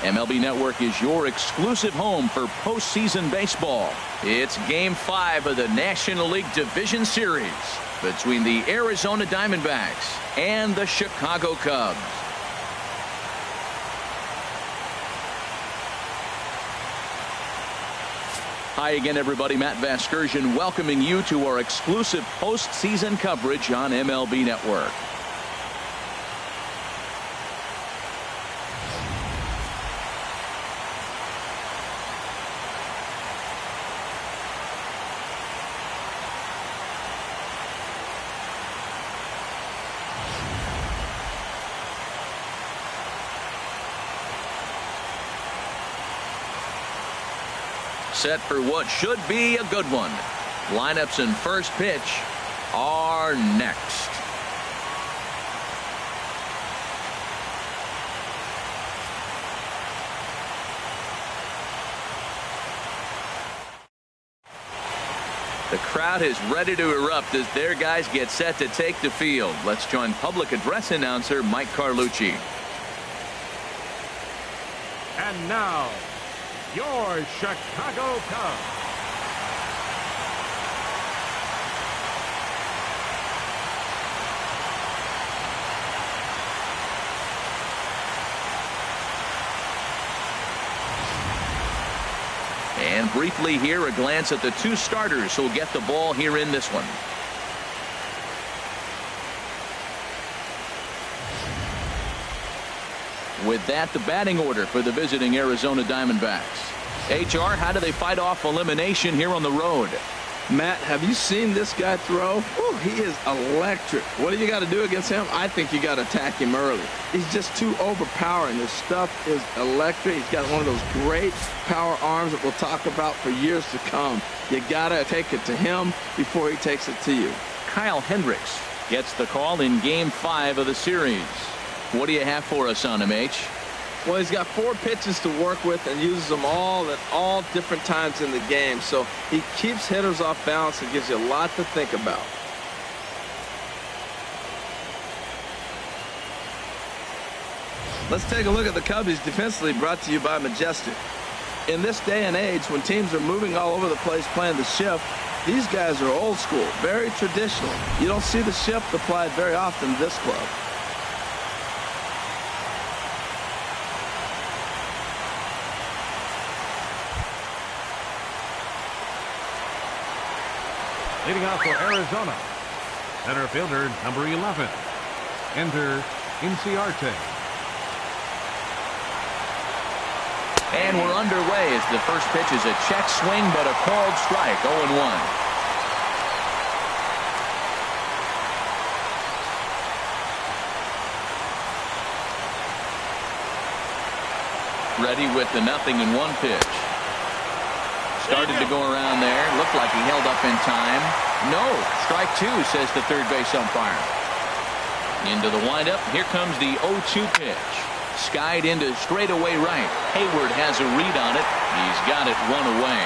MLB Network is your exclusive home for postseason baseball. It's Game 5 of the National League Division Series between the Arizona Diamondbacks and the Chicago Cubs. Hi again, everybody. Matt Vasgersian welcoming you to our exclusive postseason coverage on MLB Network. Set for what should be a good one. Lineups and first pitch are next. The crowd is ready to erupt as their guys get set to take the field. Let's join public address announcer Mike Carlucci. And now, your Chicago Cubs. And briefly here, a glance at the two starters who'll get the ball here in this one. With that, the batting order for the visiting Arizona Diamondbacks. HR, how do they fight off elimination here on the road? Matt, have you seen this guy throw? Ooh, he is electric. What do you got to do against him? I think you got to attack him early. He's just too overpowering. His stuff is electric. He's got one of those great power arms that we'll talk about for years to come. You got to take it to him before he takes it to you. Kyle Hendricks gets the call in Game 5 of the series. What do you have for us on him, H? Well, he's got 4 pitches to work with and uses them all at all different times in the game. So he keeps hitters off balance and gives you a lot to think about. Let's take a look at the Cubs defensively, brought to you by Majestic. In this day and age, when teams are moving all over the place playing the shift, these guys are old school, very traditional. You don't see the shift applied very often in this club. Leading off for Arizona, center fielder number 11. Enter Inciarte. And we're underway as the first pitch is a check swing, but a called strike, 0-1. Ready with the 0-1 pitch. Started to go around there. Looked like he held up in time. No. Strike 2, says the third base umpire. Into the windup. Here comes the 0-2 pitch. Skied into straightaway right. Hayward has a read on it. He's got it 1 away.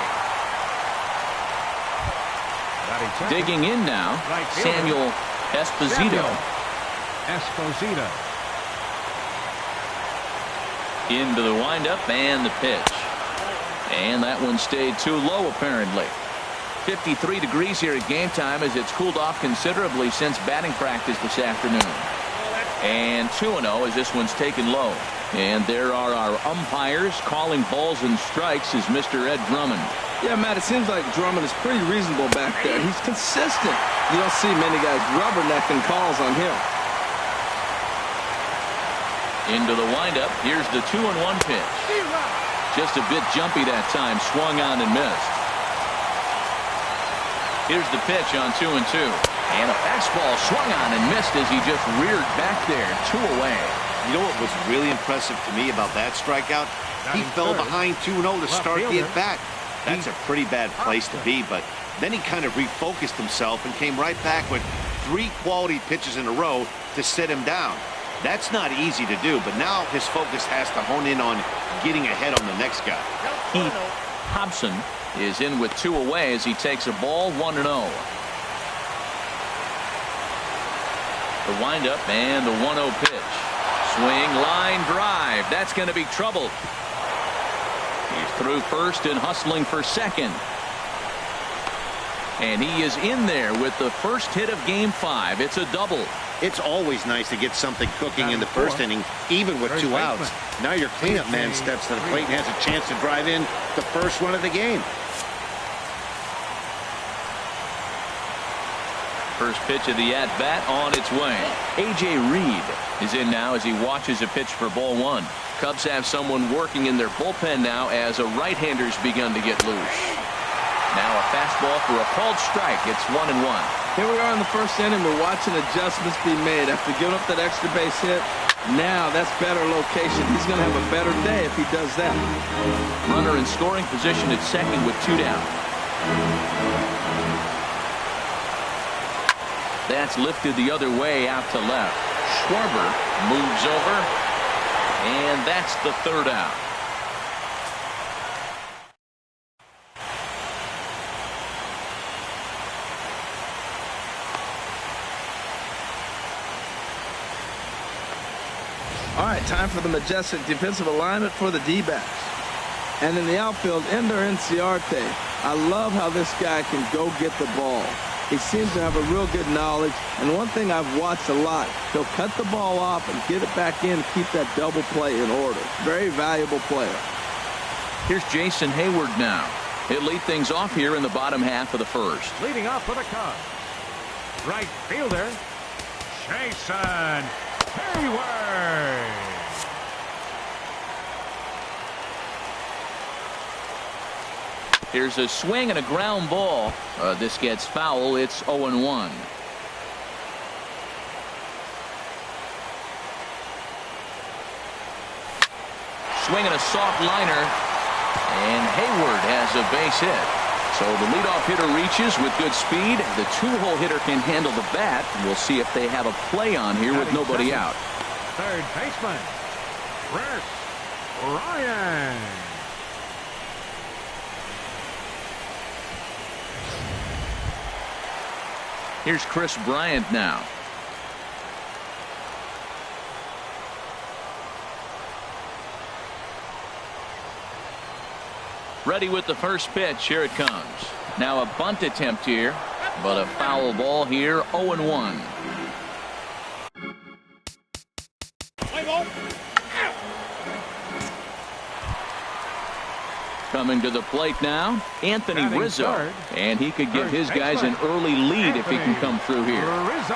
Digging in now, Samuel Esposito. Into the windup and the pitch. And that one stayed too low, apparently. 53 degrees here at game time as it's cooled off considerably since batting practice this afternoon. And 2-0 as this one's taken low. And there are our umpires calling balls and strikes is Mr. Ed Drummond. Yeah, Matt, it seems like Drummond is pretty reasonable back there. He's consistent. You don't see many guys rubbernecking calls on him. Into the windup. Here's the 2-1 pitch. Just a bit jumpy that time. Swung on and missed. Here's the pitch on 2-2. And a fastball swung on and missed as he just reared back there. 2 away. You know what was really impressive to me about that strikeout? He fell behind 2-0 to start the at-bat. That's a pretty bad place to be, but then he kind of refocused himself and came right back with 3 quality pitches in a row to sit him down. That's not easy to do, but now his focus has to hone in on getting ahead on the next guy. Heath Hobson is in with 2 away as he takes a ball 1-0. The windup and the 1-0 pitch. Swing, line drive. That's going to be trouble. He's through first and hustling for second. And he is in there with the first hit of Game 5. It's a double. It's always nice to get something cooking in the first inning, even with 2 outs. Now your cleanup man steps to the plate and has a chance to drive in the first run of the game. First pitch of the at-bat on its way. A.J. Reed is in now as he watches a pitch for ball 1. Cubs have someone working in their bullpen now as a right-hander's begun to get loose. Now a fastball for a called strike. It's 1-1. Here we are in the first inning. We're watching adjustments be made after giving up that extra base hit. Now that's better location. He's going to have a better day if he does that. Runner in scoring position at second with 2 down. That's lifted the other way out to left. Schwarber moves over, and that's the 3rd out. All right, time for the majestic defensive alignment for the D-backs. And in the outfield, Ender Inciarte. I love how this guy can go get the ball. He seems to have a real good knowledge. And one thing I've watched a lot, he'll cut the ball off and get it back in, keep that double play in order. Very valuable player. Here's Jason Hayward now. He'll lead things off here in the bottom half of the first. Leading off for the Cubs, right fielder, Jason Hayward. Here's a swing and a ground ball. This gets foul. It's 0-1. Swing and a soft liner. And Hayward has a base hit. So the leadoff hitter reaches with good speed. The 2-hole hitter can handle the bat. We'll see if they have a play on here with nobody out. Third baseman, Chris Ryan. Here's Chris Bryant now. Ready with the first pitch. Here it comes. Now a bunt attempt here, but a foul ball here. 0-1. Coming to the plate now, Anthony Rizzo. And he could give his guys an early lead if he can come through here. Rizzo.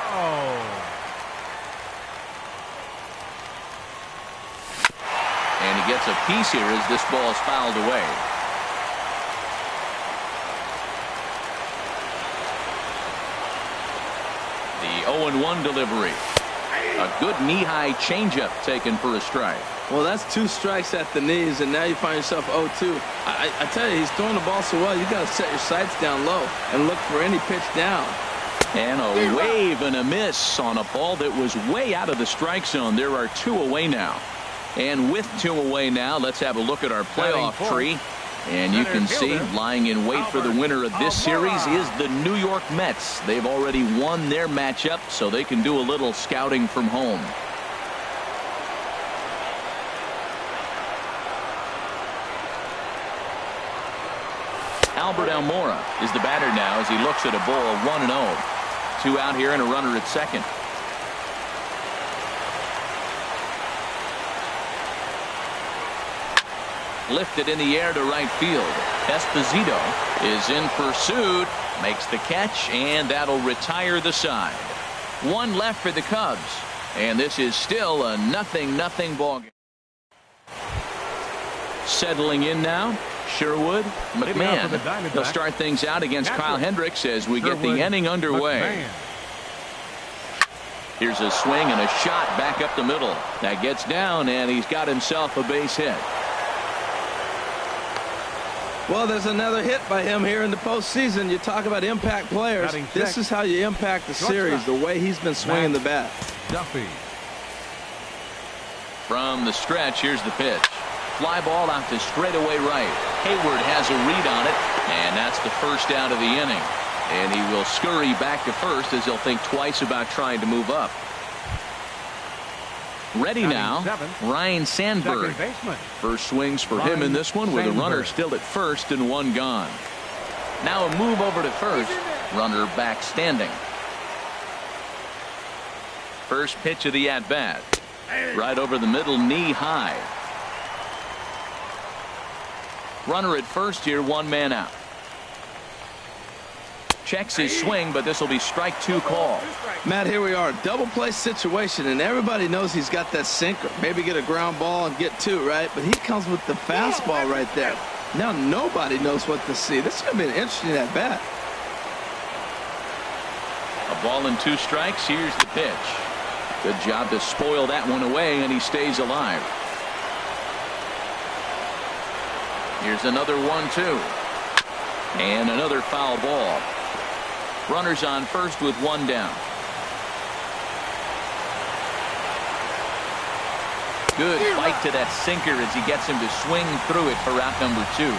And he gets a piece here as this ball is fouled away. The 0-1 delivery. A good knee-high changeup taken for a strike. Well, that's 2 strikes at the knees, and now you find yourself 0-2. I tell you, he's throwing the ball so well, you got to set your sights down low and look for any pitch down. And a wave and a miss on a ball that was way out of the strike zone. There are 2 away now. And with 2 away now, let's have a look at our playoff tree. And you can see lying in wait for the winner of this series is the New York Mets. They've already won their matchup, so they can do a little scouting from home. Albert Almora is the batter now as he looks at a ball 1-0. 2 out here and a runner at second. Lifted in the air to right field. Esposito is in pursuit, makes the catch, and that'll retire the side. 1 left for the Cubs, and this is still a 0-0 ball game. Settling in now, Sherwood, McMahon. They'll start things out against Kyle Hendricks as we get the inning underway. Here's a swing and a shot back up the middle. That gets down, and he's got himself a base hit. Well, there's another hit by him here in the postseason. You talk about impact players. This is how you impact the series, the way he's been swinging the bat. Duffy. From the stretch, here's the pitch. Fly ball out to straightaway right. Hayward has a read on it, and that's the first out of the inning. And he will scurry back to first as he'll think twice about trying to move up. Ready now, Ryan Sandberg. First swings for him in this one with a runner still at first and one gone. Now a move over to first. Runner back standing. First pitch of the at-bat. Right over the middle, knee high. Runner at first here, one man out. Checks his swing, but this will be strike two call. Matt, here we are, double play situation, and everybody knows he's got that sinker. Maybe get a ground ball and get two, right? But he comes with the fastball right there. Now nobody knows what to see. This is going to be an interesting at bat. A ball and two strikes. Here's the pitch. Good job to spoil that one away, and he stays alive. Here's another 1-2. And another foul ball. Runners on first with one down. Good fight to that sinker as he gets him to swing through it for out number two.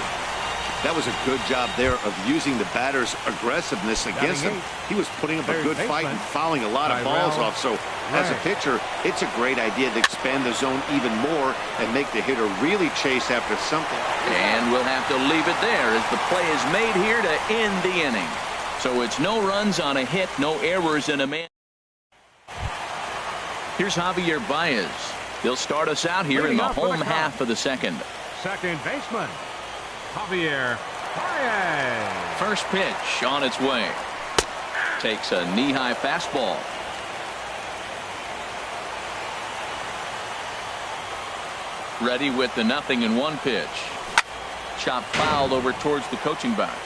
That was a good job there of using the batter's aggressiveness against him. He was putting up a good fight and fouling a lot of balls off. So as a pitcher, it's a great idea to expand the zone even more and make the hitter really chase after something. And we'll have to leave it there as the play is made here to end the inning. So it's no runs on a hit, no errors, and a man. Here's Javier Baez. He'll start us out here in the home half of the second. Second baseman, Javier Baez. First pitch on its way. Takes a knee-high fastball. Ready with the 0-1 pitch. Chopped foul over towards the coaching box.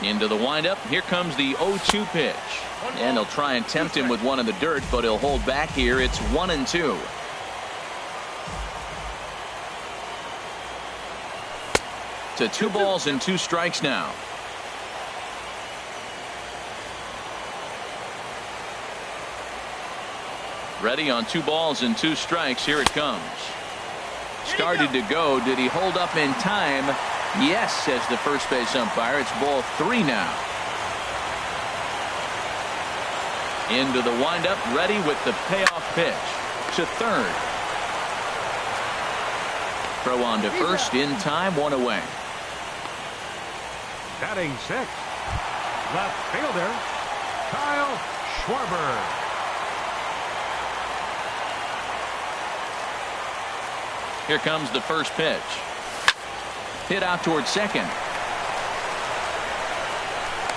Into the windup. Here comes the 0-2 pitch. And he'll try and tempt him with one in the dirt, but he'll hold back here. It's 1-2. To 2 balls and 2 strikes now. Ready on 2 balls and 2 strikes. Here it comes. Started to go. Did he hold up in time? Yes, says the first base umpire. It's ball 3 now. Into the windup, ready with the payoff pitch to third. Throw on to first in time, 1 away. Batting 6, left fielder Kyle Schwarber. Here comes the first pitch. Hit out towards second.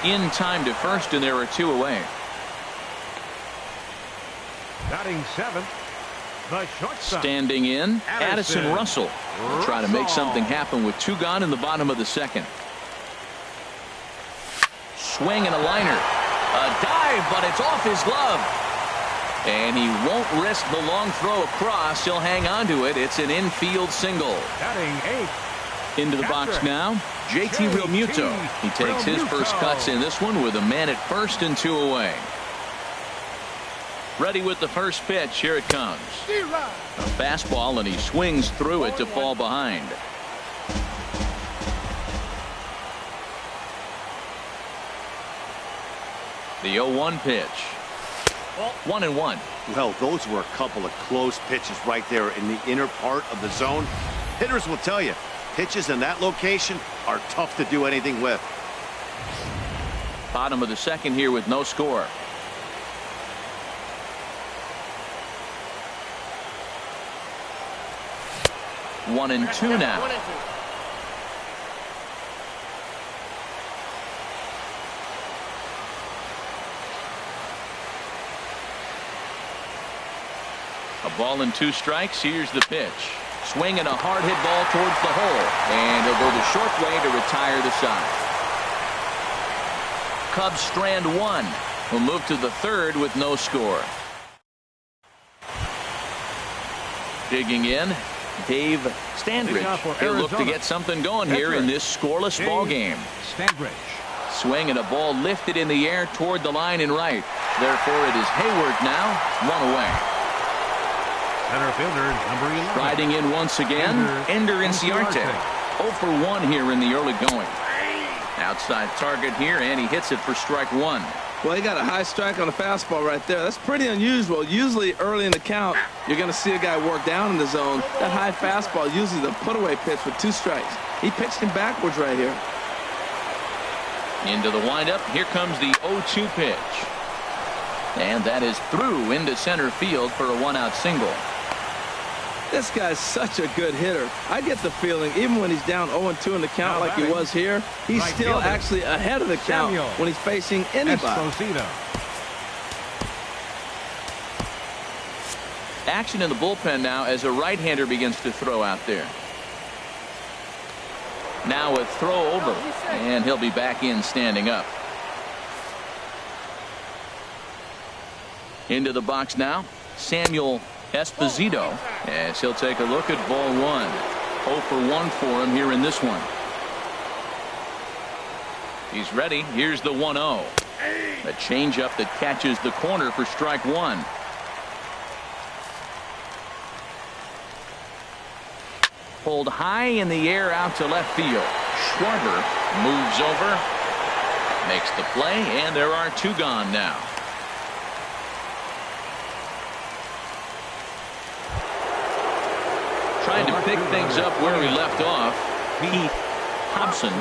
In time to first, and there are 2 away. Batting 7th, the shortstop. Standing in, Addison Russell. Will try to make something happen with 2 gone in the bottom of the second. Swing and a liner. A dive, but it's off his glove. And he won't risk the long throw across. He'll hang on to it. It's an infield single. Batting 8. Into the box now, JT Realmuto. He takes his first cuts in this one with a man at first and 2 away. Ready with the first pitch. Here it comes. A fastball, and he swings through it to fall behind. The 0-1 pitch. 1-1. Well, those were a couple of close pitches right there in the inner part of the zone. Hitters will tell you, pitches in that location are tough to do anything with. Bottom of the second here with no score. One and two now. A ball and 2 strikes. Here's the pitch. Swing and a hard hit ball towards the hole. And he'll go the short way to retire the side. Cubs strand 1. Will move to the third with no score. Digging in, Dave Standridge. He'll look to get something going here in this scoreless ball game. Swing and a ball lifted in the air toward the line and right. Therefore, it is Hayward now, 1 away. Center fielder, number 11. Riding in once again, Ender Inciarte. 0 for 1 here in the early going. Outside target here, and he hits it for strike one. Well, he got a high strike on the fastball right there. That's pretty unusual. Usually early in the count, you're going to see a guy work down in the zone. That high fastball, usually the put-away pitch with 2 strikes. He pitched him backwards right here. Into the windup. Here comes the 0-2 pitch. And that is through into center field for a 1-out single. This guy's such a good hitter. I get the feeling, even when he's down 0-2 in the count like he was here, he's still actually ahead of the count when he's facing anybody. Action in the bullpen now as a right-hander begins to throw out there. Now a throw over, and he'll be back in standing up. Into the box now, Samuel Esposito, as he'll take a look at ball 1. 0 for 1 for him here in this one. He's ready. Here's the 1-0. A changeup that catches the corner for strike 1. Pulled high in the air out to left field. Schwarber moves over, makes the play, and there are 2 gone now. Trying to pick things up where we left off, Pete Hobson.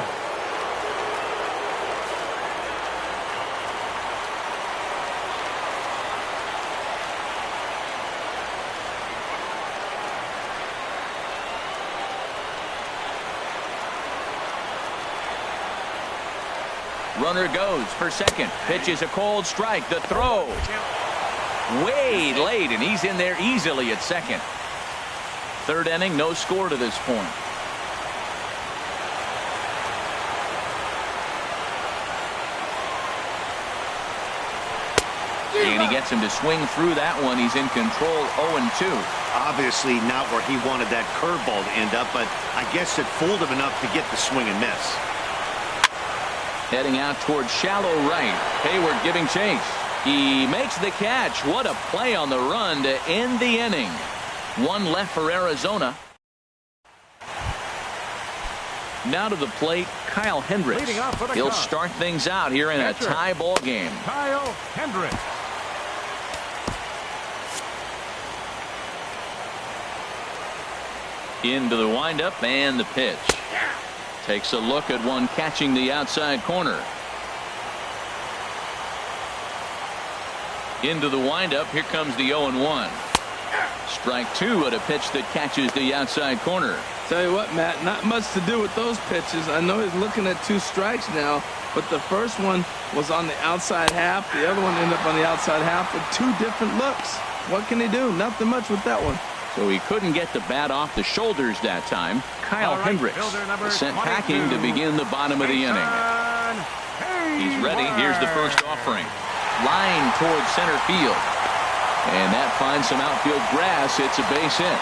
Runner goes for second. Pitch is a cold strike. The throw way late, and he's in there easily at second. 3rd inning, no score to this point. And he gets him to swing through that one. He's in control, 0-2. Obviously not where he wanted that curveball to end up, but I guess it fooled him enough to get the swing and miss. Heading out towards shallow right. Hayward giving chase. He makes the catch. What a play on the run to end the inning. 1 left for Arizona. Now to the plate, Kyle Hendricks. He'll start things out here in a tie ball game. Kyle Hendricks. Into the windup and the pitch. Takes a look at one catching the outside corner. Into the windup. Here comes the 0-1. Strike 2 at a pitch that catches the outside corner. Tell you what, Matt, not much to do with those pitches. I know he's looking at 2 strikes now, but the first one was on the outside half. The other one ended up on the outside half with 2 different looks. What can he do? Nothing mumuch with that one. So he couldn't get the bat off the shoulders that time. Kyle Hendricks is sent packing to begin the bottom of the inning. He's ready. Here's the first offering. Line towards center field. And that finds some outfield grass. It's a base hit.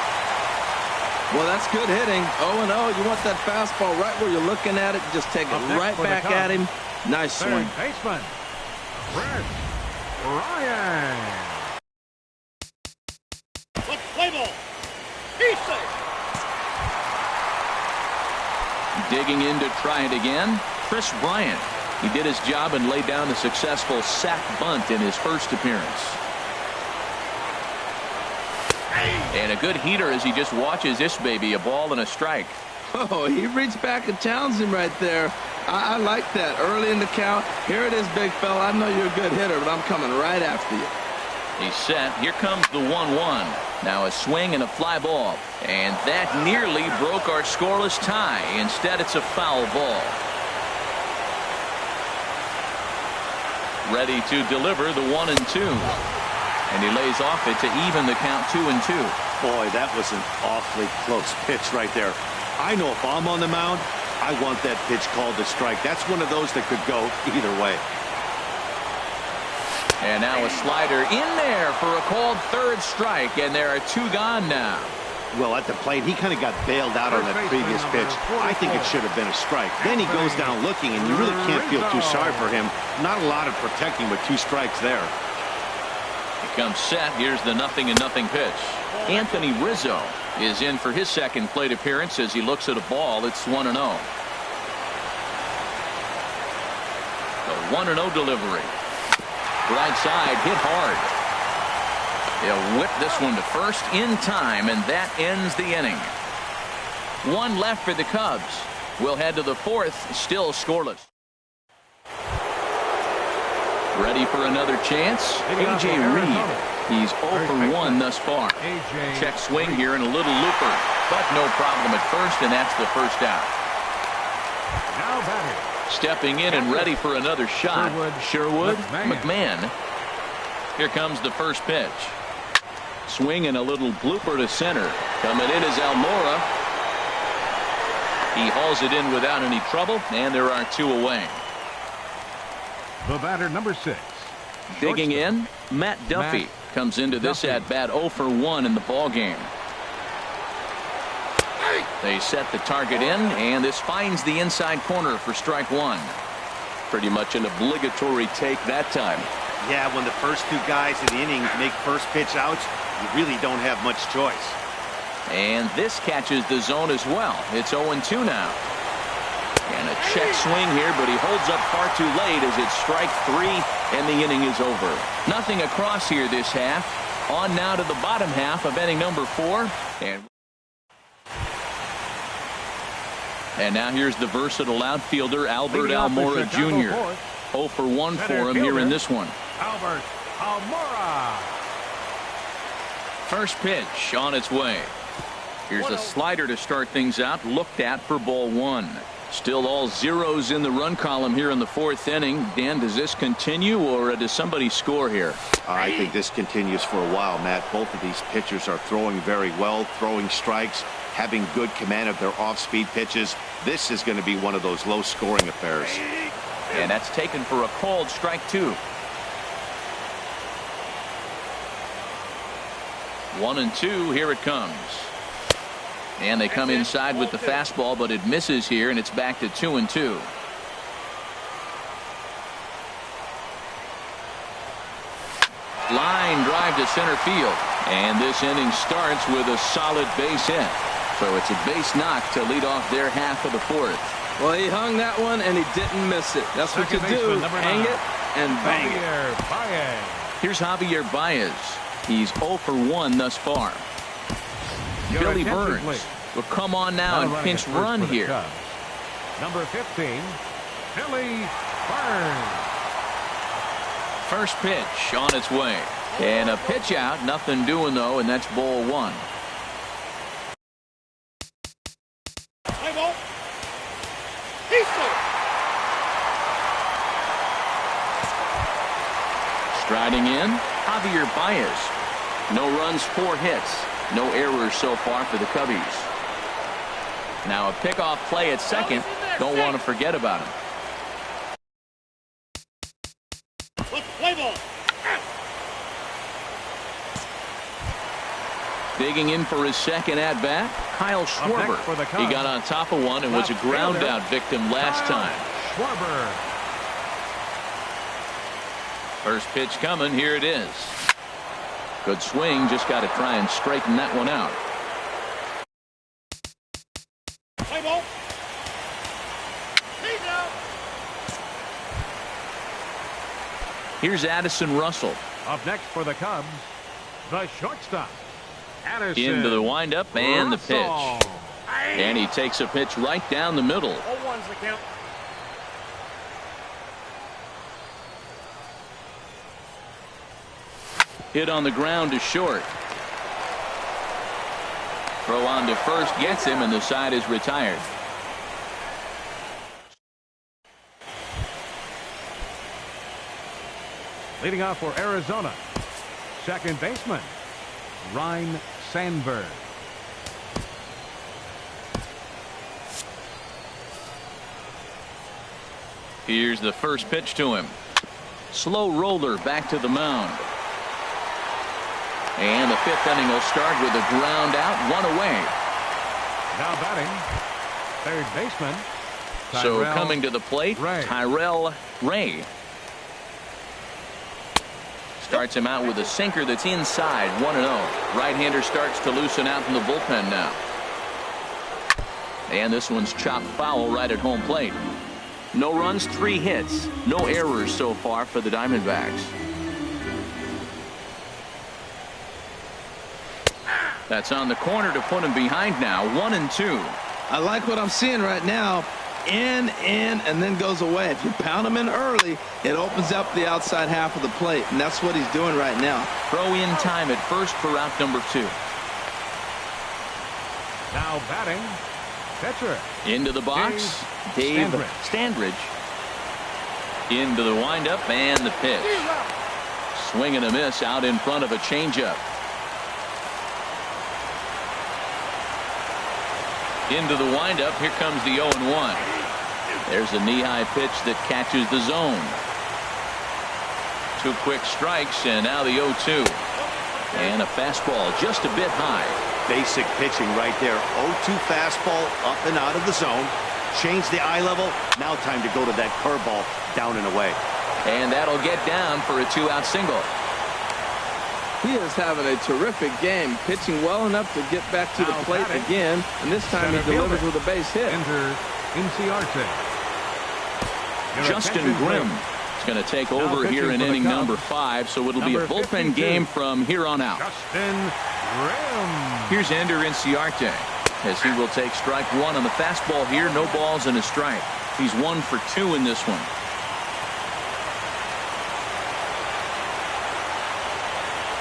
Well, that's good hitting. 0-0. You want that fastball right where you're looking at it. Just take it right back at him. Nice swing. Baseman, Chris Ryan. Play ball. He's safe. Digging in to try it again, Chris Bryant. He did his job and laid down a successful sac bunt in his first appearance. And a good heater as he just watches this baby, a ball and a strike. Oh, he reached back and challenged him right there. I like that. Early in the count. Here it is, big fella. I know you're a good hitter, but I'm coming right after you. He's set. Here comes the 1-1. Now a swing and a fly ball. And that nearly broke our scoreless tie. Instead, it's a foul ball. Ready to deliver the 1-2. And he lays off it to even the count 2-2. Boy, that was an awfully close pitch right there. I know if I'm on the mound, I want that pitch called a strike. That's one of those that could go either way. And now a slider in there for a called 3rd strike, and there are 2 gone now. Well, at the plate, he kind of got bailed out on that previous pitch. I think it should have been a strike. Then he goes down looking, and you really can't feel too sorry for him. Not a lot of protecting with 2 strikes there. He comes set. Here's the 0-0 pitch. Anthony Rizzo is in for his second plate appearance as he looks at a ball. It's 1-0. 1-0 delivery. Right side, hit hard. They'll whip this one to first in time, and that ends the inning. One left for the Cubs. We'll head to the fourth, still scoreless. Ready for another chance? A.J. Reed. He's 0 for 1 thus far. Check swing here and a little looper, but no problem at first, and that's the first out. Now batting. Stepping in and ready for another shot. Sherwood McMahon. Here comes the first pitch. Swing and a little blooper to center. Coming in is Almora. He hauls it in without any trouble, and there are 2 away. The batter, number 6. Digging in, Matt Duffy comes into this at bat 0 for 1 in the ball game. They set the target in, and this finds the inside corner for strike 1. Pretty much an obligatory take that time. Yeah, when the first 2 guys in the inning make first pitch outs, you really don't have much choice. And this catches the zone as well. It's 0-2 now. And a check swing here, but he holds up far too late as it's strike 3, and the inning is over. Nothing across here this half. On now to the bottom half of inning number 4. And now here's the versatile outfielder, Albert Almora Jr. 0 for 1 for him here in this one. Albert Almora. First pitch on its way. Here's a slider to start things out, looked at for ball 1. Still all zeros in the run column here in the 4th inning. Dan, does this continue, or does somebody score here? I think this continues for a while, Matt. Both of these pitchers are throwing very well, throwing strikes, having good command of their off-speed pitches. This is going to be one of those low-scoring affairs. And that's taken for a called strike 2. 1-2, here it comes. And they come inside with the fastball, but it misses here, and it's back to 2-2. Line drive to center field. And this inning starts with a solid base hit. So it's a base knock to lead off their half of the 4th. Well, he hung that one, and he didn't miss it. That's what you do. Hang it and bang it. Here's Javier Baez. He's 0 for 1 thus far. Billy Burns will come on now and pinch run here. Number 15, Billy Burns. First pitch on its way. And a pitch out. Nothing doing, though, and that's ball 1. Play ball. Easy. Striding in, Javier Baez. No runs, 4 hits. No errors so far for the Cubbies. Now a pickoff play at second. Don't want to forget about him. Play ball. Digging in for his second at-bat, Kyle Schwarber. He got on top of one and was a ground-out victim last time. Schwarber. First pitch coming. Here it is. Good swing. Just got to try and straighten that one out. Play ball. He's out. Here's Addison Russell. Up next for the Cubs, the shortstop, Addison Into the windup and the pitch. And he takes a pitch right down the middle. 0-1's the count. Hit on the ground to short. Throw on to first gets him, and the side is retired. Leading off for Arizona, second baseman, Ryne Sandberg. Here's the first pitch to him. Slow roller back to the mound. And the 5th inning will start with a ground out, 1 away. Now batting, third baseman. So coming to the plate, Tyrell Ray. Starts him out with a sinker that's inside, 1-0. Right-hander starts to loosen out in the bullpen now. And this one's chopped foul right at home plate. No runs, 3 hits. No errors so far for the Diamondbacks. That's on the corner to put him behind now. 1-2. I like what I'm seeing right now. In, and then goes away. If you pound him in early, it opens up the outside half of the plate, and that's what he's doing right now. Throw in time at first for out number 2. Now batting, pitcher. Into the box, Dave Standridge. Into the windup and the pitch. Swing and a miss out in front of a changeup. Into the windup. Here comes the 0-1. There's a knee-high pitch that catches the zone. 2 quick strikes, and now the 0-2. And a fastball just a bit high. Basic pitching right there. 0-2 fastball up and out of the zone. Change the eye level. Now time to go to that curveball down and away. And that'll get down for a 2-out single. He is having a terrific game, pitching well enough to get back to the plate again, and this time he delivers with a base hit. Enter Inciarte. Justin Grimm is going to take over here in inning number 5, so it'll be a bullpen game from here on out. Justin Grimm. Here's Ender Inciarte as he will take strike 1 on the fastball here. No balls and a strike. He's 1 for 2 in this one.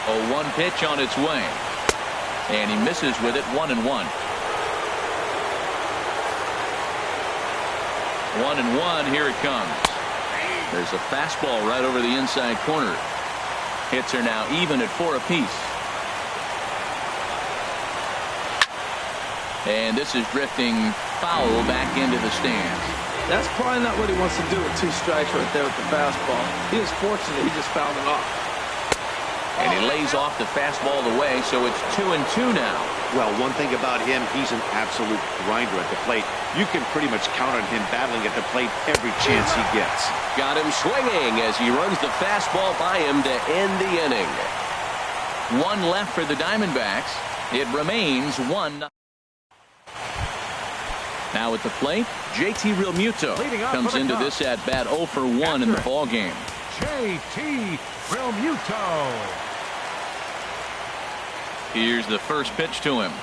0-1 pitch on its way, and he misses with it. 1-1. 1-1. Here it comes. There's a fastball right over the inside corner. Hits are now even at 4 apiece. And this is drifting foul back into the stands. That's probably not what he wants to do with 2 strikes right there with the fastball. He was fortunate he just fouled it off. And he lays off the fastball away, so it's 2-2 now. Well, one thing about him, he's an absolute grinder at the plate. You can pretty much count on him battling at the plate every chance he gets. Got him swinging as he runs the fastball by him to end the inning. 1 left for the Diamondbacks. It remains 1. Now at the plate, JT Realmuto comes into this at bat 0 for 1 in the ball game. JT Realmuto. Here's the first pitch to him.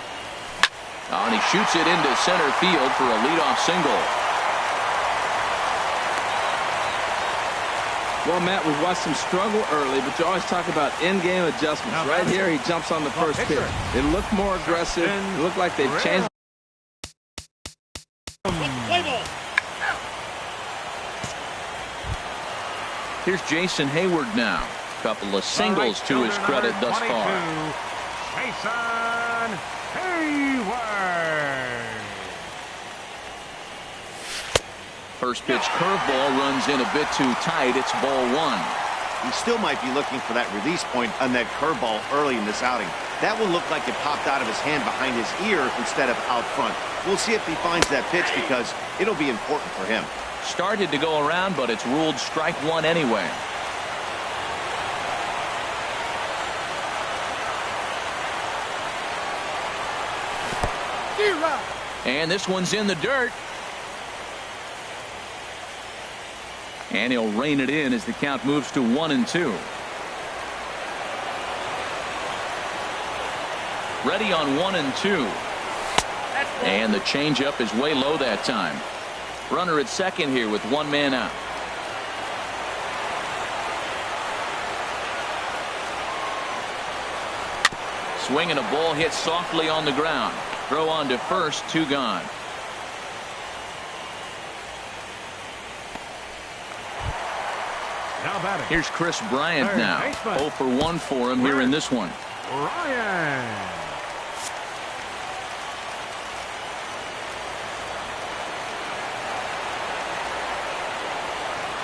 Oh, and he shoots it into center field for a leadoff single. Well, Matt, we've watched him struggle early, but you always talk about in-game adjustments. Right here, he jumps on the first pitch. It looked more aggressive. It looked like they've changed. Play ball. Here's Jason Hayward now. Couple of singles to his credit thus far. Jason Hayward. First pitch curveball runs in a bit too tight. It's ball 1. He still might be looking for that release point on that curveball early in this outing. That will look like it popped out of his hand behind his ear instead of out front. We'll see if he finds that pitch because it'll be important for him. Started to go around, but it's ruled strike 1 anyway. And this one's in the dirt. And he'll rein it in as the count moves to 1-2. Ready on 1-2. And the changeup is way low that time. Runner at second here with 1 man out. Swing and a ball hit softly on the ground. Throw on to first, 2 gone. Now batting. Here's Chris Bryant now. 0 for 1 for him here in this one. Ryan.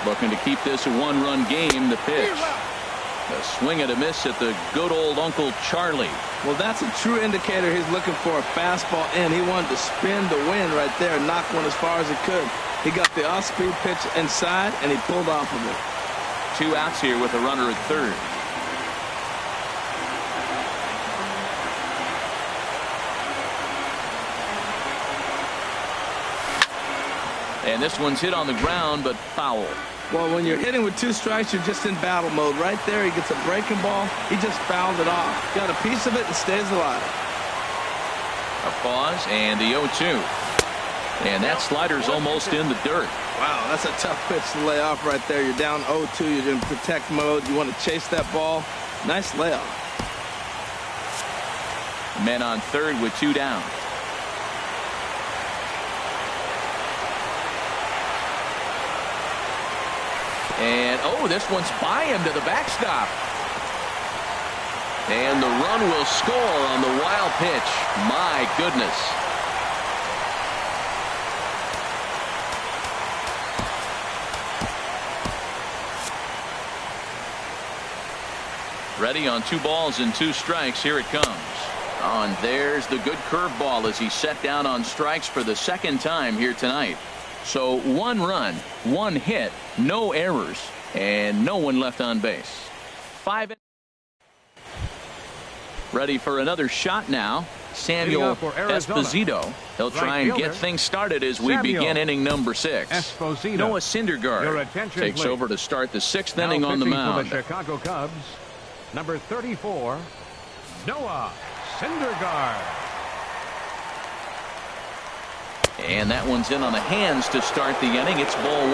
Looking to keep this a 1-run game. The pitch. A swing and a miss at the good old Uncle Charlie. Well, that's a true indicator he's looking for a fastball in. He wanted to spin the wind right there and knock one as far as he could. He got the off-speed pitch inside, and he pulled off of it. 2 outs here with a runner at third. And this one's hit on the ground, but foul. Well, when you're hitting with 2 strikes, you're just in battle mode. Right there, he gets a breaking ball. He just fouled it off. Got a piece of it and stays alive. A pause and the 0-2. And that slider's almost in the dirt. Wow, that's a tough pitch to lay off right there. You're down 0-2. You're in protect mode. You want to chase that ball. Nice layoff. Men on third with 2 down. And, oh, this one's by him to the backstop. And the run will score on the wild pitch. My goodness. Ready on 2 balls and 2 strikes. Here it comes. Oh, and there's the good curveball as he set down on strikes for the 2nd time here tonight. So 1 run, 1 hit, no errors, and no one left on base. 5. Ready for another shot now. Samuel Esposito. He'll try and get things started as we begin inning number 6. Esposito. Noah Syndergaard takes over to start the 6th inning on the mound. For the Chicago Cubs, number 34, Noah Syndergaard. And that one's in on the hands to start the inning. It's ball 1.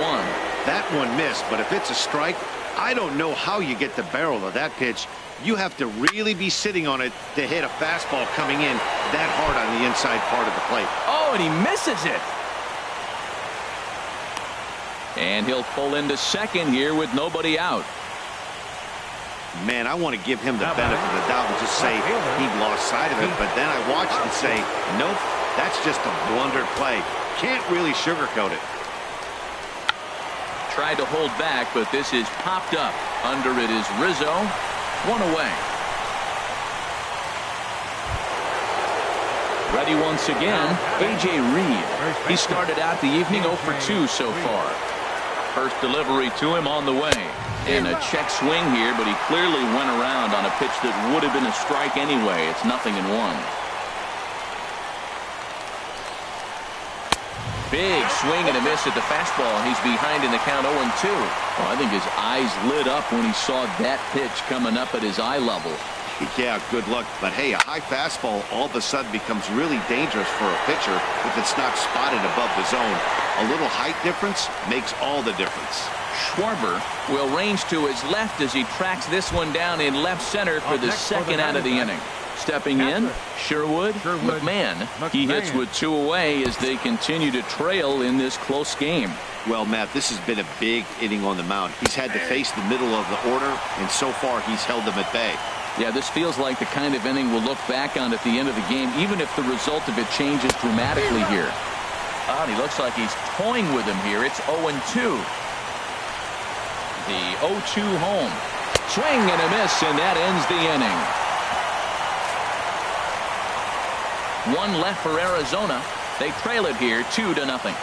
That one missed, but if it's a strike, I don't know how you get the barrel of that pitch. You have to really be sitting on it to hit a fastball coming in that hard on the inside part of the plate. Oh, and he misses it. And he'll pull into second here with nobody out. Man, I want to give him the benefit of the doubt and just say he lost sight of it, but then I watched and say, nope, that's just a blundered play. Can't really sugarcoat it. Tried to hold back, but this is popped up. Under it is Rizzo. 1 away. Ready once again, A.J. Reed. He started out the evening 0 for 2 so far. First delivery to him on the way. And a check swing here, but he clearly went around on a pitch that would have been a strike anyway. It's 0-1. Big swing and a miss at the fastball. He's behind in the count 0-2. Well, I think his eyes lit up when he saw that pitch coming up at his eye level. Yeah, good luck. But hey, a high fastball all of a sudden becomes really dangerous for a pitcher if it's not spotted above the zone. A little height difference makes all the difference. Schwarber will range to his left as he tracks this one down in left center for the 2nd out of the inning. Stepping in, Sherwood McMahon. He hits with 2 away as they continue to trail in this close game. Well, Matt, this has been a big inning on the mound. He's had to face the middle of the order, and so far he's held them at bay. Yeah, this feels like the kind of inning we'll look back on at the end of the game, even if the result of it changes dramatically here. Oh, and he looks like he's toying with him here. It's 0-2. The 0-2 home. Swing and a miss, and that ends the inning. 1 left for Arizona. They trail it here 2-0.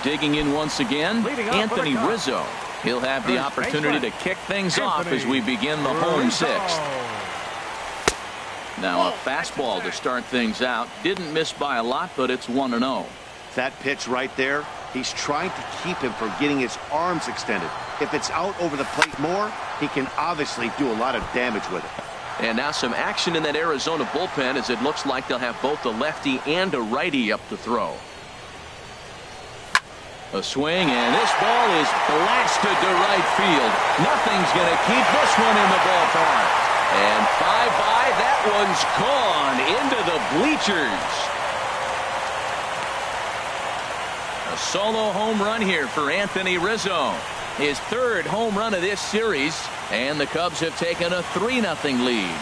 Digging in once again, Anthony Rizzo. He'll have the opportunity to kick things off as we begin the home 6th. Now a fastball to start things out. Didn't miss by a lot, but it's 1-0. That pitch right there, he's trying to keep him from getting his arms extended. If it's out over the plate more, he can obviously do a lot of damage with it. And now some action in that Arizona bullpen as it looks like they'll have both a lefty and a righty up to throw. A swing, and this ball is blasted to right field. Nothing's going to keep this one in the ballpark. And bye-bye, that one's gone into the bleachers. A solo home run here for Anthony Rizzo. His 3rd home run of this series, and the Cubs have taken a 3-0 lead.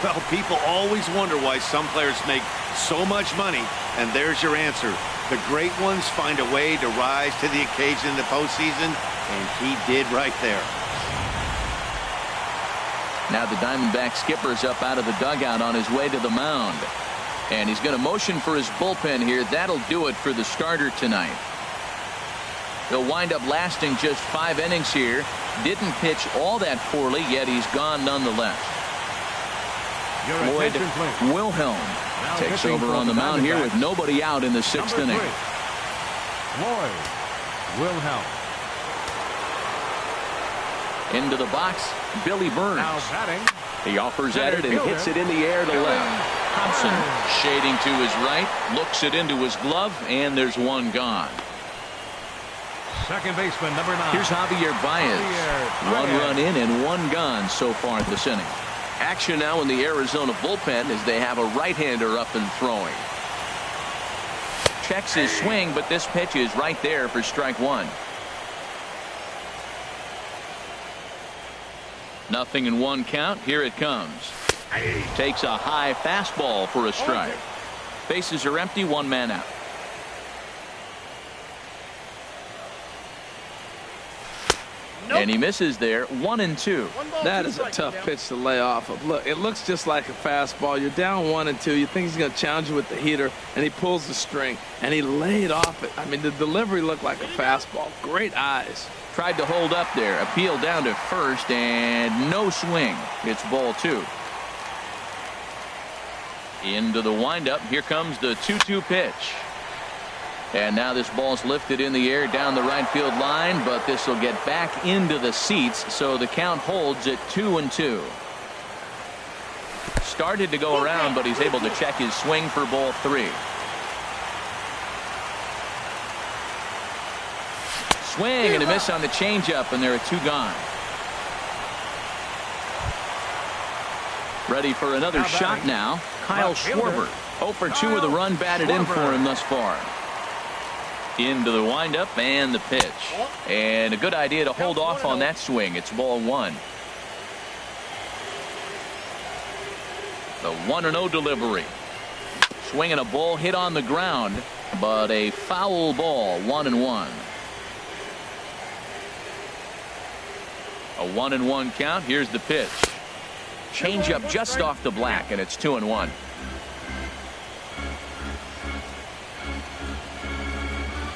Well, people always wonder why some players make so much money, and there's your answer. The great ones find a way to rise to the occasion in the postseason, and he did right there. Now the Diamondback skipper's up out of the dugout on his way to the mound. And he's going to motion for his bullpen here. That'll do it for the starter tonight. He'll wind up lasting just 5 innings here. Didn't pitch all that poorly, yet he's gone nonetheless. Lloyd Wilhelm takes over on the mound here with nobody out in the 6th inning. Lloyd Wilhelm. Into the box, Billy Burns. Now batting. He offers at it and hits it in the air to left. Thompson shading to his right, looks it into his glove, and there's one gone. Second baseman, number 9. Here's Javier Baez. 1 run in and 1 gone so far this inning. Action now in the Arizona bullpen as they have a right-hander up and throwing. Checks his swing, but this pitch is right there for strike 1. 0-1 count. Here it comes. Takes a high fastball for a strike. Bases are empty. 1 man out. And he misses there. 1-2. That is a tough pitch to lay off of. Look, it looks just like a fastball. You're down 1-2. You think he's going to challenge you with the heater, and he pulls the string, and he laid off it. I mean, the delivery looked like a fastball. Great eyes. Tried to hold up there. Appeal down to first, and no swing. It's ball 2. Into the windup. Here comes the 2-2 pitch. And now this ball's lifted in the air down the right field line, but this will get back into the seats, so the count holds at 2-2. Started to go around, but he's able to check his swing for ball 3. Swing and a miss on the changeup, and there are 2 gone. Ready for another shot now. Kyle Schwarber. 0 for 2 with a run batted in for him thus far. Into the windup and the pitch. And a good idea to hold off on that swing. It's ball 1. The 1-0 delivery. Swinging a ball hit on the ground, but a foul ball. 1-1. A 1-1 count. Here's the pitch. Changeup just off the black, and it's 2-1.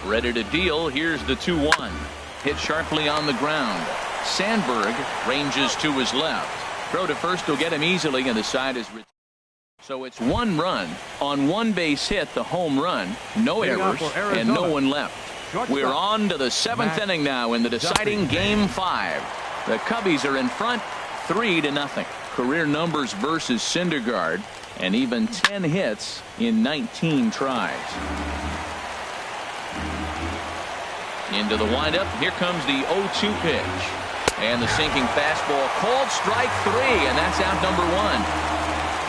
Ready to deal. Here's the 2-1. Hit sharply on the ground. Sandberg ranges to his left. Throw to first will get him easily, and the side is. So it's 1 run on 1 base hit, the home run. No errors and no one left. We're on to the 7th inning now in the deciding game 5. The Cubbies are in front 3-0. Career numbers versus Syndergaard, and even 10 hits in 19 tries. Into the windup. Here comes the 0-2 pitch. And the sinking fastball called strike 3, and that's out number 1.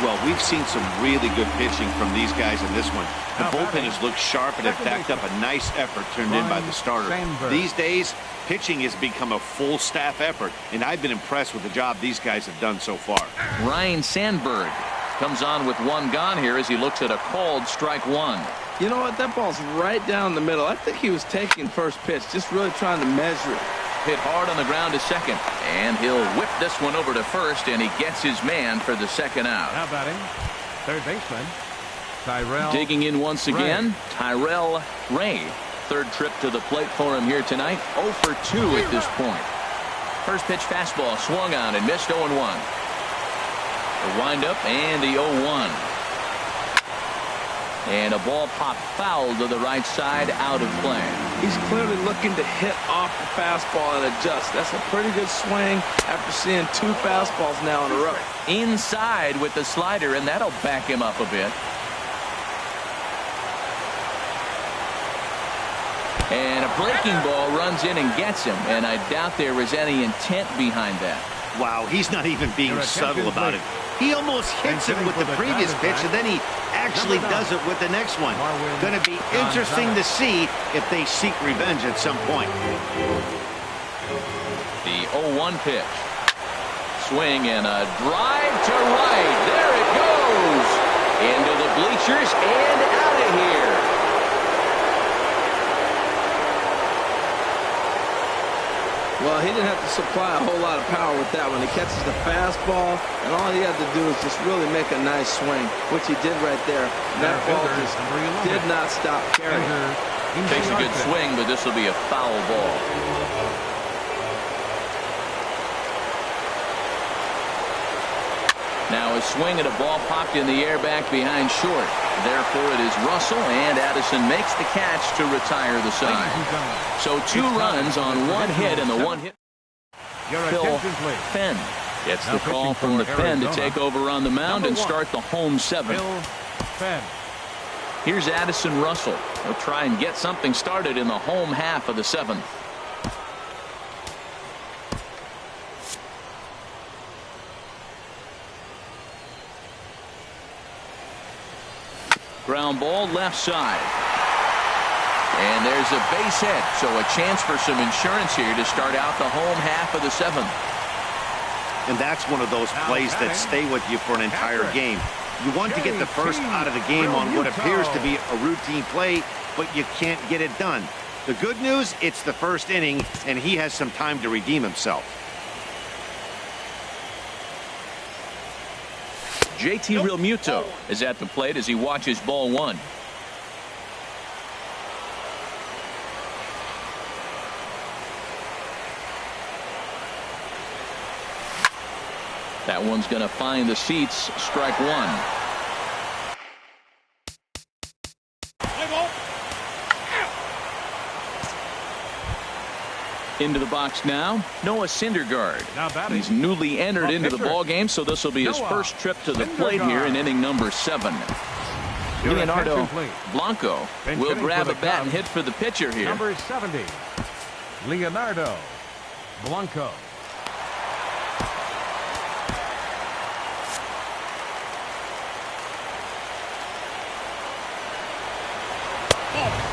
Well, we've seen some really good pitching from these guys in this one. The bullpen has looked sharp and have backed up a nice effort turned in by the starter. These days, pitching has become a full staff effort, and I've been impressed with the job these guys have done so far. Ryne Sandberg comes on with 1 gone here as he looks at a called strike 1. You know what? That ball's right down the middle. I think he was taking first pitch, just really trying to measure it. Hit hard on the ground to second, and he'll whip this one over to first, and he gets his man for the 2nd out. Now batting, third baseman, Tyrell. Digging in once again, Tyrell Ray. 3rd trip to the plate for him here tonight. 0 for 2 at this point. First pitch fastball swung on and missed. 0-1. The windup and the 0-1. And a ball popped foul to the right side, out of play. He's clearly looking to hit off the fastball and adjust. That's a pretty good swing after seeing 2 fastballs now in a row. Inside with the slider, and that'll back him up a bit. And a breaking ball runs in and gets him, and I doubt there was any intent behind that. Wow, he's not even being subtle about it. He almost hits him with the previous pitch, and then he actually does it with the next one. Going to be interesting to see if they seek revenge at some point. The 0-1 pitch. Swing and a drive to right. There it goes. Into the bleachers and out of here. Well, he didn't have to supply a whole lot of power with that one. He catches the fastball, and all he had to do is just really make a nice swing, which he did right there. And that ball just did not stop carrying. Takes a good swing, but this will be a foul ball. Now a swing at a ball popped in the air back behind short. Therefore, it is Russell, and Addison makes the catch to retire the side. So 2 runs on 1 hit, and the 1 hit. Phil Fenn gets the call from the pen to take over on the mound and start the home 7. Here's Addison Russell. He'll try and get something started in the home half of the 7th. Ground ball left side. And there's a base hit, so a chance for some insurance here to start out the home half of the 7th. And that's one of those plays that stay with you for an entire game. You want to get the first out of the game on what appears to be a routine play, but you can't get it done. The good news, it's the first inning, and he has some time to redeem himself. JT Realmuto is at the plate as he watches ball 1. That one's going to find the seats. Strike 1. Into the box now, Noah Syndergaard. He's newly entered into the ball game, so this will be his first trip to the plate here in inning number 7. Leonardo Blanco will grab a bat and hit for the pitcher here. Number 70, Leonardo Blanco.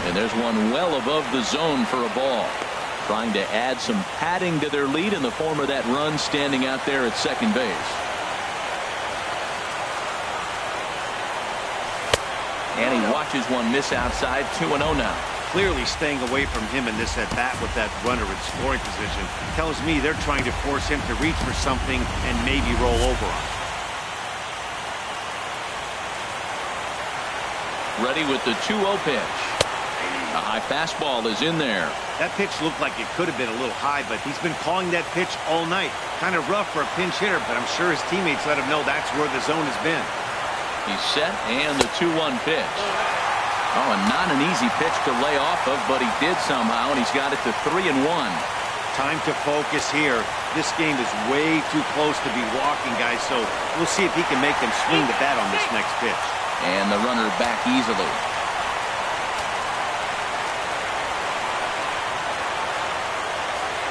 And there's one well above the zone for a ball. Trying to add some padding to their lead in the form of that run standing out there at second base. And he watches one miss outside. 2-0 now. Clearly staying away from him in this at-bat with that runner in scoring position tells me they're trying to force him to reach for something and maybe roll over on it. Ready with the 2-0 pitch. A high fastball is in there. That pitch looked like it could have been a little high, but he's been calling that pitch all night. Kind of rough for a pinch hitter, but I'm sure his teammates let him know that's where the zone has been. He's set, and the 2-1 pitch. Oh, and not an easy pitch to lay off of, but he did somehow, and he's got it to 3-1. Time to focus here. This game is way too close to be walking, guys, so we'll see if he can make them swing the bat on this next pitch. And the runner back easily.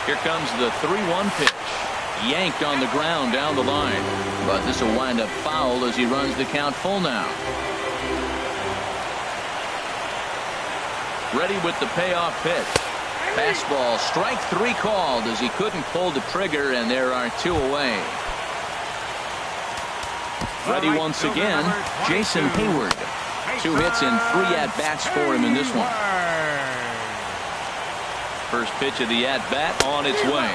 Here comes the 3-1 pitch. Yanked on the ground down the line. But this will wind up foul as he runs the count full now. Ready with the payoff pitch. Fastball, strike 3 called as he couldn't pull the trigger, and there are 2 away. Ready once again, Jason Hayward. 2 hits and 3 at-bats for him in this one. First pitch of the at-bat on its way.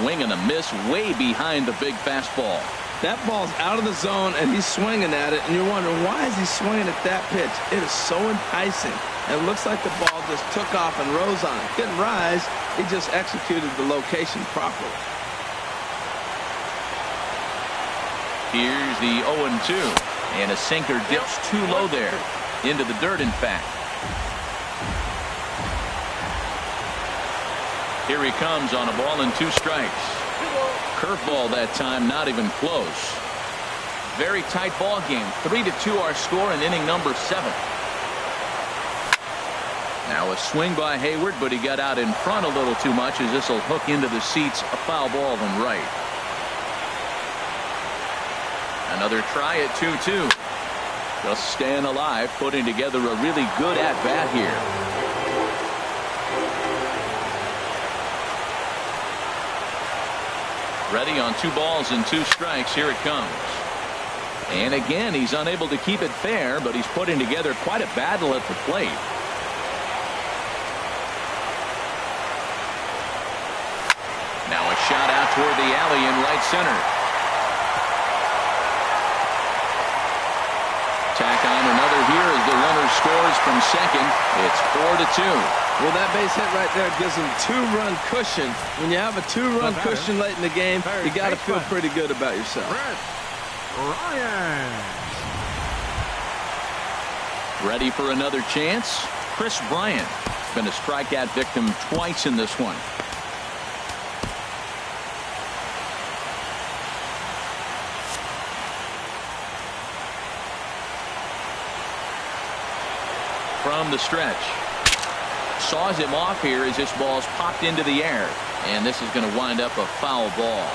Swing and a miss way behind the big fastball. That ball's out of the zone, and he's swinging at it, and you're wondering, why is he swinging at that pitch? It is so enticing. And it looks like the ball just took off and rose on it. Didn't rise, he just executed the location properly. Here's the 0-2. And a sinker dips too low there. Into the dirt, in fact. Here he comes on a ball and 2 strikes. Curveball that time, not even close. Very tight ball game. 3-2 our score in inning number 7. Now a swing by Hayward, but he got out in front a little too much as this will hook into the seats. A foul ball and right. Another try at 2-2. Just staying alive, putting together a really good at-bat here. Ready on 2 balls and 2 strikes. Here it comes. And again, he's unable to keep it fair, but he's putting together quite a battle at the plate. shot out toward the alley in right center. Tack on another here as the runner scores from second. It's 4-2. Well, that base hit right there gives them 2-run cushion. When you have a 2-run cushion late in the game, you got to feel pretty good about yourself. Ryan. Ready for another chance? Chris Bryant has been a strikeout victim twice in this one. From the stretch. Saws him off here as this ball's popped into the air. And this is going to wind up a foul ball.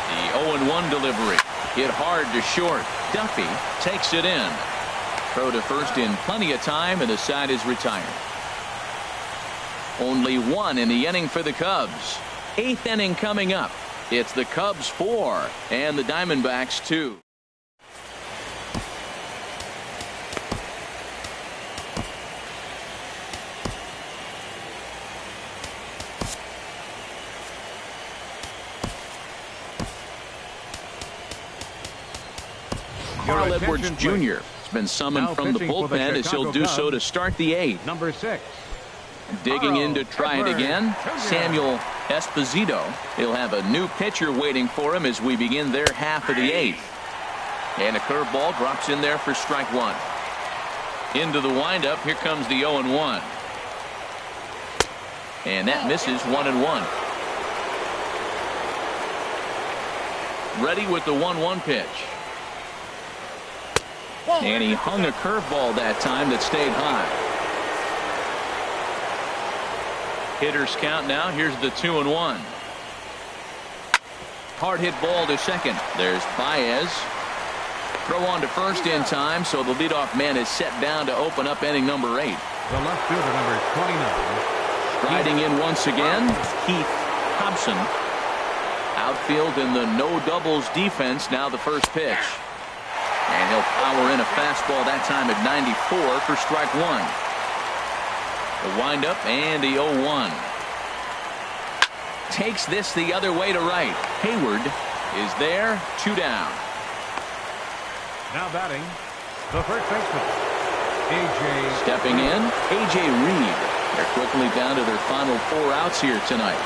The 0-1 delivery. Hit hard to short. Duffy takes it in. Throw to first in plenty of time, and the side is retired. Only one in the inning for the Cubs. 8th inning coming up. It's the Cubs 4 and the Diamondbacks 2. Carl Edwards Jr. has been summoned from the bullpen as he'll do so to start the 8th. Number 6. Digging in to try it again, Samuel Esposito. He'll have a new pitcher waiting for him as we begin their half of the 8th. And a curveball drops in there for strike 1. Into the windup. Here comes the 0-1. And that misses 1-1. Ready with the 1-1 pitch. And he hung a curveball that time that stayed high. Hitters count now. Here's the 2-1. Hard hit ball to second. There's Baez. Throw on to first in time, so the leadoff man is set down to open up inning number 8. The left fielder, number 29. Riding in once again, Keith Hobson. Outfield in the no doubles defense. Now the first pitch. And he'll power in a fastball that time at 94 for strike 1. The windup and the 0-1. Takes this the other way to right. Hayward is there, 2 down. Now batting, the first baseman, A.J. Stepping in, A.J. Reed. They're quickly down to their final 4 outs here tonight.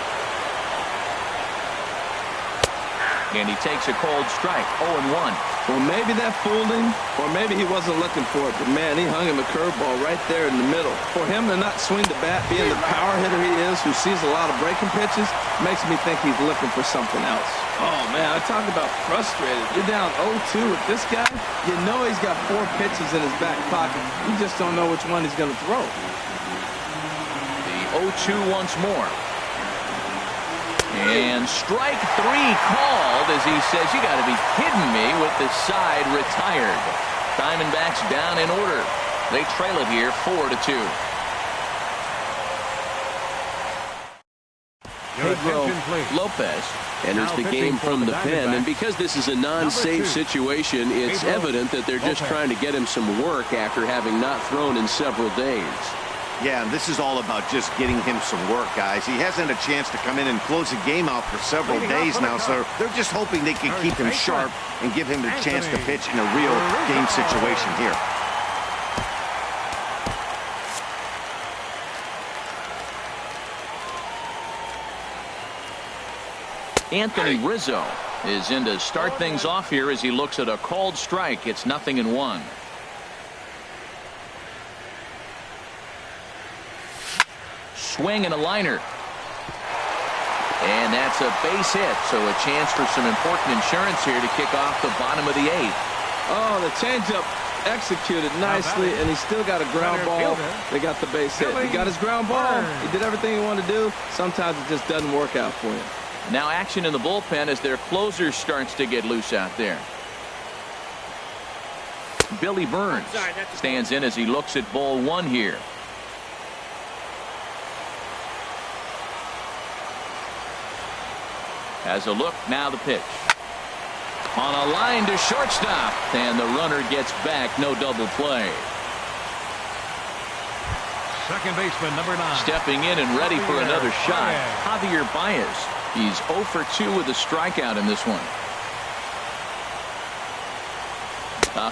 And he takes a cold strike, 0-1. Well, maybe that fooled him, or maybe he wasn't looking for it. But, man, he hung him a curveball right there in the middle. For him to not swing the bat, being the power hitter he is, who sees a lot of breaking pitches, makes me think he's looking for something else. Oh, man, I talk about frustrated. You're down 0-2 with this guy. You know he's got 4 pitches in his back pocket. You just don't know which one he's going to throw. The 0-2 once more. And strike 3 called as he says, you got to be kidding me, with the side retired. Diamondbacks down in order. They trail it here 4-2. Pedro Lopez enters the game from the pen, and because this is a non-save situation, it's evident that they're just trying to get him some work after having not thrown in several days. Yeah, and this is all about just getting him some work, guys. He hasn't had a chance to come in and close the game out for several days now, so they're just hoping they can keep him sharp and give him the chance to pitch in a real game situation here. Anthony Rizzo is in to start things off here as he looks at a called strike. It's 0-1. Swing and a liner. And that's a base hit, so a chance for some important insurance here to kick off the bottom of the 8th. Oh, the changeup executed nicely, and he still got a ground ball. They got the base hit. He got his ground ball. He did everything he wanted to do. Sometimes it just doesn't work out for him. Now action in the bullpen as their closer starts to get loose out there. Billy Burns stands in as he looks at ball 1 here. Has a look, now the pitch. On a line to shortstop, and the runner gets back, no double play. Second baseman, number 9. Stepping in and ready for another shot, Javier Baez. He's 0 for 2 with a strikeout in this one.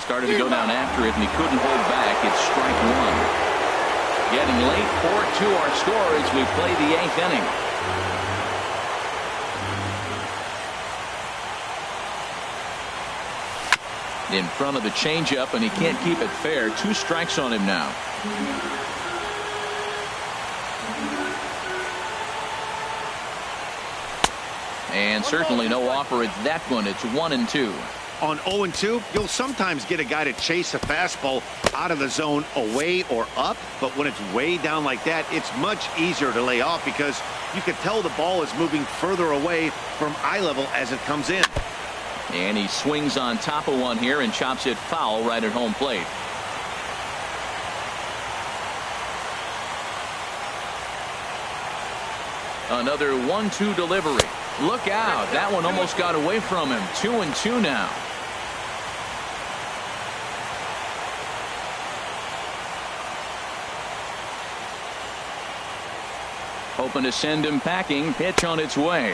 Started to go down after it, and he couldn't hold back. It's strike one. Getting late, 4-2 our score as we play the 8th inning. In front of the changeup, and he can't keep it fair. 2 strikes on him now. And certainly no offer at that one. It's 1-2. On 0-2, you'll sometimes get a guy to chase a fastball out of the zone away or up, but when it's way down like that, it's much easier to lay off because you can tell the ball is moving further away from eye level as it comes in. And he swings on top of one here and chops it foul right at home plate. Another 1-2 delivery. Look out. That one almost got away from him. 2-2 now. Hoping to send him packing. Pitch on its way.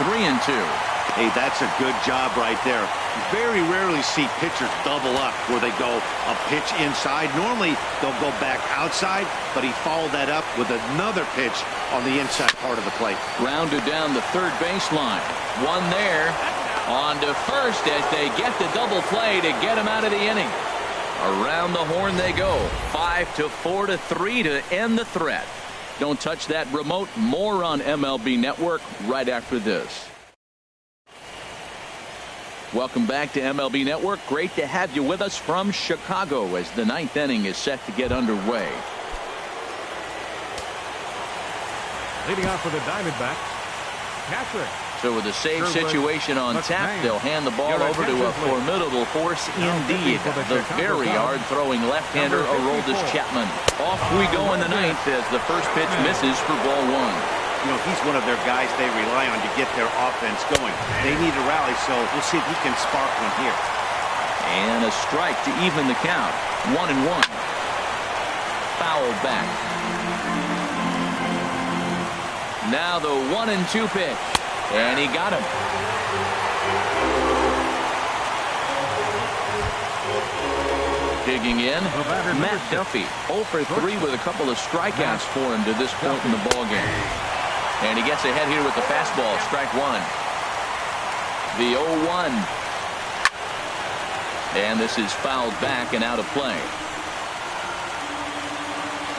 3-2. Hey, that's a good job right there. Very rarely see pitchers double up where they go a pitch inside. Normally they'll go back outside, but he followed that up with another pitch on the inside part of the plate. Grounded down the third baseline. One there. On to first as they get the double play to get him out of the inning. Around the horn they go. 5-4-3 to end the threat. Don't touch that remote. More on MLB Network right after this. Welcome back to MLB Network. Great to have you with us from Chicago as the 9th inning is set to get underway. Leading off for the Diamondbacks, Patrick. So with a save situation on tap, they'll hand the ball over to a formidable force indeed. The very hard-throwing left-hander Aroldis Chapman. Off we go in the 9th as the first pitch misses for ball 1. You know, he's one of their guys they rely on to get their offense going. They need a rally, so we'll see if he can spark one here. And a strike to even the count. 1-1. Foul back. Now the 1-2 pitch. And he got him. Digging in, Matt Duffy. 0 for 3 with a couple of strikeouts for him to this point in the ballgame. And he gets ahead here with the fastball. Strike 1. The 0-1. And this is fouled back and out of play.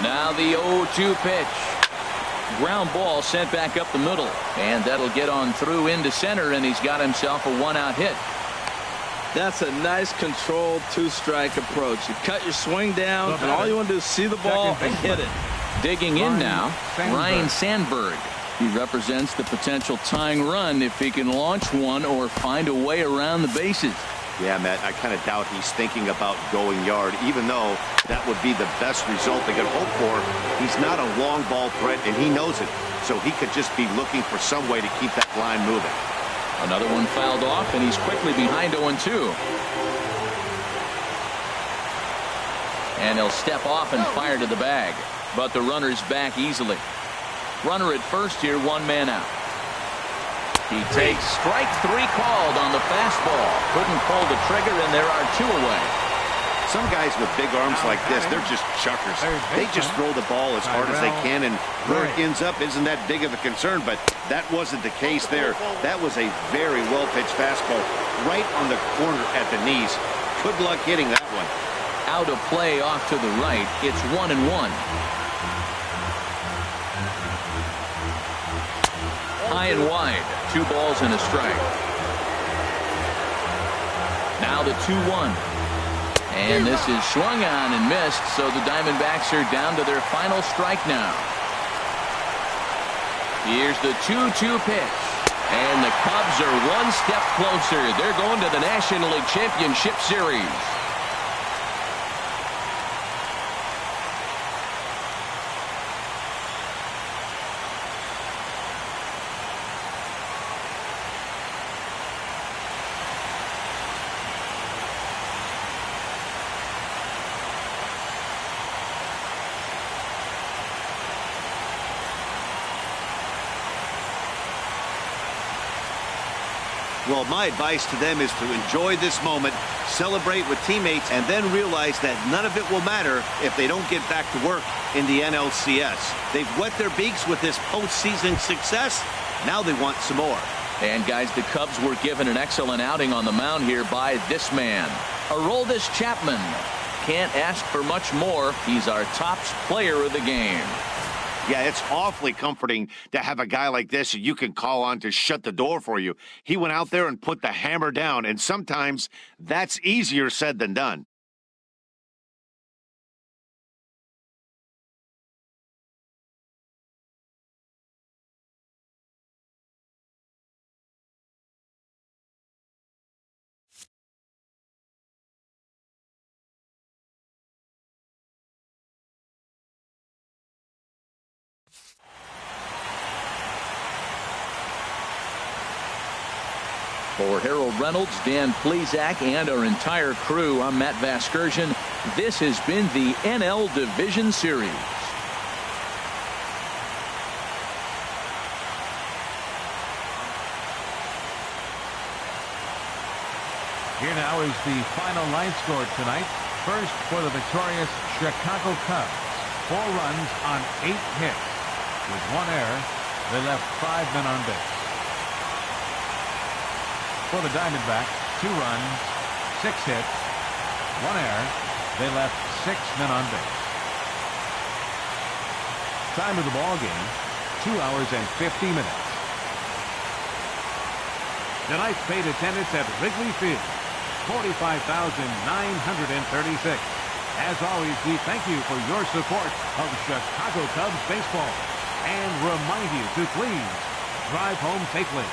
Now the 0-2 pitch. Ground ball sent back up the middle. And that'll get on through into center, and he's got himself a 1-out hit. That's a nice controlled 2-strike approach. You cut your swing down, and all you want to do is see the ball and hit it. Digging in now, Ryan Sandberg. He represents the potential tying run if he can launch one or find a way around the bases. Yeah, Matt, I kind of doubt he's thinking about going yard, even though that would be the best result they could hope for. He's not a long ball threat, and he knows it, so he could just be looking for some way to keep that line moving. Another one fouled off, and he's quickly behind 0-2. And he'll step off and fire to the bag, but the runner's back easily. Runner at first here, 1 man out. He takes strike 3 called on the fastball. Couldn't pull the trigger, and there are 2 away. Some guys with big arms like this, they're just chuckers. They just throw the ball as hard as they can, and where it ends up isn't that big of a concern, but that wasn't the case there. That was a very well-pitched fastball right on the corner at the knees. Good luck hitting that one. Out of play off to the right. It's 1-1. High and wide. 2 balls and a strike. Now the 2-1. And this is swung on and missed, so the Diamondbacks are down to their final strike now. Here's the 2-2 pitch. And the Cubs are 1 step closer. They're going to the National League Championship Series. Well, my advice to them is to enjoy this moment, celebrate with teammates, and then realize that none of it will matter if they don't get back to work in the NLCS. They've wet their beaks with this postseason success. Now they want some more. And, guys, the Cubs were given an excellent outing on the mound here by this man, Aroldis Chapman. Can't ask for much more. He's our top player of the game. Yeah, it's awfully comforting to have a guy like this you can call on to shut the door for you. He went out there and put the hammer down, and sometimes that's easier said than done. For Harold Reynolds, Dan Plesac, and our entire crew, I'm Matt Vasgersian. This has been the NL Division Series. Here now is the final line score tonight. First for the victorious Chicago Cubs. 4 runs on 8 hits. With 1 error, they left 5 men on base. For the Diamondbacks, 2 runs, 6 hits, 1 error. They left 6 men on base. Time of the ball game, 2 hours and 50 minutes. Tonight's paid attendance at Wrigley Field, 45,936. As always, we thank you for your support of Chicago Cubs baseball and remind you to please drive home safely.